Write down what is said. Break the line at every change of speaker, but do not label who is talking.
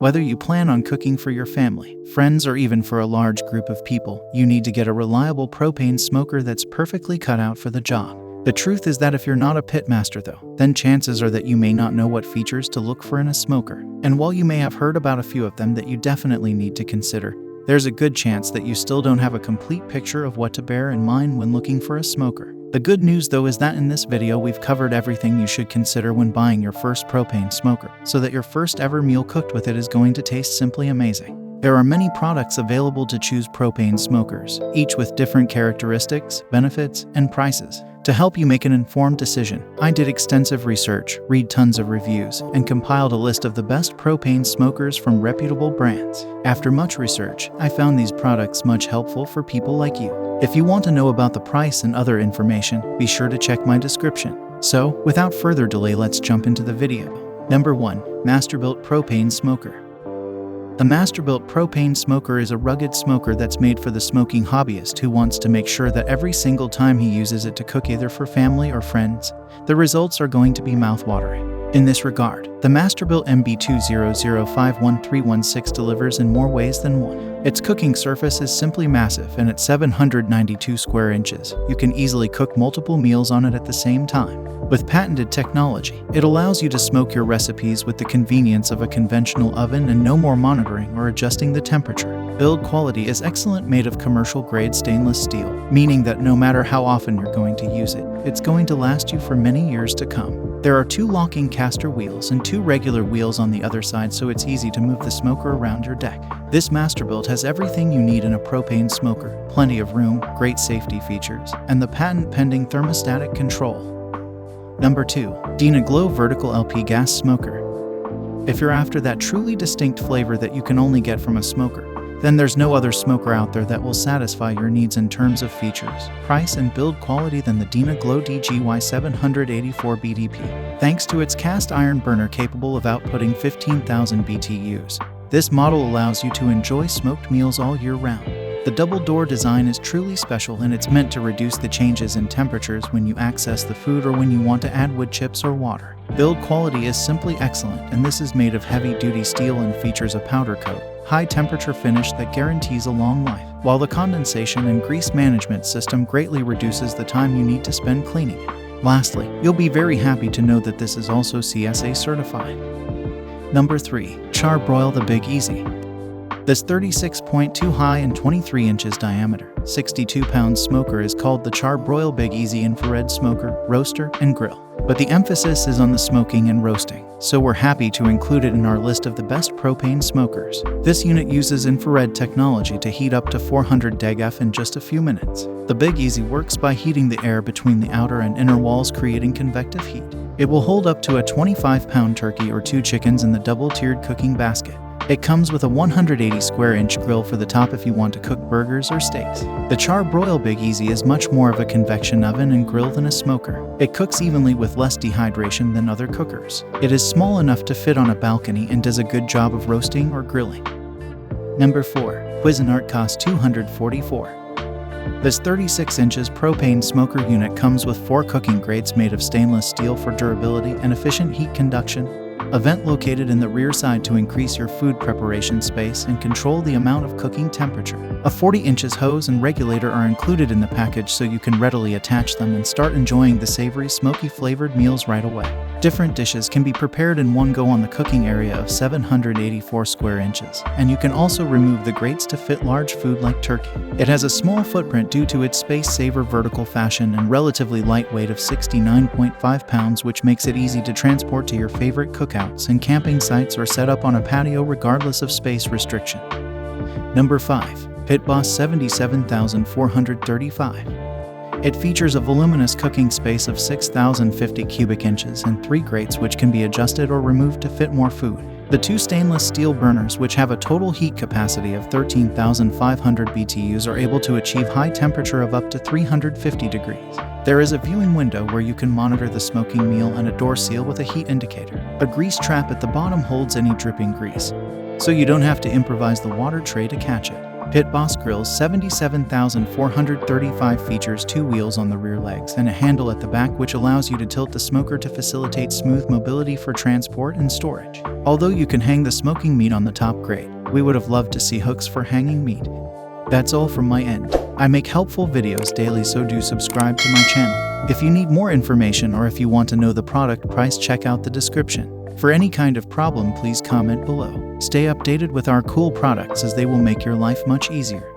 Whether you plan on cooking for your family, friends, or even for a large group of people, you need to get a reliable propane smoker that's perfectly cut out for the job. The truth is that if you're not a pitmaster though, then chances are that you may not know what features to look for in a smoker. And while you may have heard about a few of them that you definitely need to consider, there's a good chance that you still don't have a complete picture of what to bear in mind when looking for a smoker. The good news though is that in this video we've covered everything you should consider when buying your first propane smoker, so that your first ever meal cooked with it is going to taste simply amazing. There are many products available to choose propane smokers, each with different characteristics, benefits, and prices. To help you make an informed decision, I did extensive research, read tons of reviews, and compiled a list of the best propane smokers from reputable brands. After much research, I found these products much helpful for people like you. If you want to know about the price and other information, be sure to check my description. So, without further delay, let's jump into the video. Number 1. Masterbuilt Propane Smoker. The Masterbuilt propane smoker is a rugged smoker that's made for the smoking hobbyist who wants to make sure that every single time he uses it to cook either for family or friends, the results are going to be mouth-watering. In this regard, the Masterbuilt MB200511316 delivers in more ways than one. Its cooking surface is simply massive, and at 792 square inches, you can easily cook multiple meals on it at the same time. With patented technology, it allows you to smoke your recipes with the convenience of a conventional oven and no more monitoring or adjusting the temperature. Build quality is excellent, made of commercial-grade stainless steel, meaning that no matter how often you're going to use it, it's going to last you for many years to come. There are 2 locking caster wheels and 2 regular wheels on the other side, so it's easy to move the smoker around your deck. This Masterbuilt has everything you need in a propane smoker: plenty of room, great safety features, and the patent-pending thermostatic control. Number 2. Dyna-Glo Vertical LP Gas Smoker. If you're after that truly distinct flavor that you can only get from a smoker, then there's no other smoker out there that will satisfy your needs in terms of features, price, and build quality than the Dyna-Glo DGY784 BDP. Thanks to its cast iron burner capable of outputting 15,000 BTUs, this model allows you to enjoy smoked meals all year round. The double-door design is truly special, and it's meant to reduce the changes in temperatures when you access the food or when you want to add wood chips or water. Build quality is simply excellent, and this is made of heavy-duty steel and features a powder coat, high-temperature finish that guarantees a long life, while the condensation and grease management system greatly reduces the time you need to spend cleaning it. Lastly, you'll be very happy to know that this is also CSA certified. Number 3. Char-Broil The Big Easy. This 36.2 high and 23 inches diameter, 62-pound smoker is called the Char-Broil Big Easy Infrared Smoker, Roaster, and Grill. But the emphasis is on the smoking and roasting, so we're happy to include it in our list of the best propane smokers. This unit uses infrared technology to heat up to 400 degF in just a few minutes. The Big Easy works by heating the air between the outer and inner walls, creating convective heat. It will hold up to a 25-pound turkey or 2 chickens in the double-tiered cooking basket. It comes with a 180 square inch grill for the top if you want to cook burgers or steaks. The Char-Broil Big Easy is much more of a convection oven and grill than a smoker. It cooks evenly with less dehydration than other cookers. It is small enough to fit on a balcony and does a good job of roasting or grilling. Number 4. Cuisinart COS-244. This 36 inches propane smoker unit comes with 4 cooking grades made of stainless steel for durability and efficient heat conduction, a vent located in the rear side to increase your food preparation space and control the amount of cooking temperature. A 40 inches hose and regulator are included in the package, so you can readily attach them and start enjoying the savory, smoky flavored meals right away. Different dishes can be prepared in one go on the cooking area of 784 square inches, and you can also remove the grates to fit large food like turkey. It has a small footprint due to its space-saver vertical fashion and relatively light weight of 69.5 pounds, which makes it easy to transport to your favorite cookouts and camping sites or set up on a patio regardless of space restriction. Number 5. Pit Boss 77435. It features a voluminous cooking space of 6,050 cubic inches and 3 grates which can be adjusted or removed to fit more food. The 2 stainless steel burners, which have a total heat capacity of 13,500 BTUs, are able to achieve high temperature of up to 350 degrees. There is a viewing window where you can monitor the smoking meal and a door seal with a heat indicator. A grease trap at the bottom holds any dripping grease, so you don't have to improvise the water tray to catch it. Pit Boss Grill's 77,435 features 2 wheels on the rear legs and a handle at the back, which allows you to tilt the smoker to facilitate smooth mobility for transport and storage. Although you can hang the smoking meat on the top grate, we would have loved to see hooks for hanging meat. That's all from my end. I make helpful videos daily, so do subscribe to my channel. If you need more information or if you want to know the product price, check out the description. For any kind of problem, please comment below. Stay updated with our cool products, as they will make your life much easier.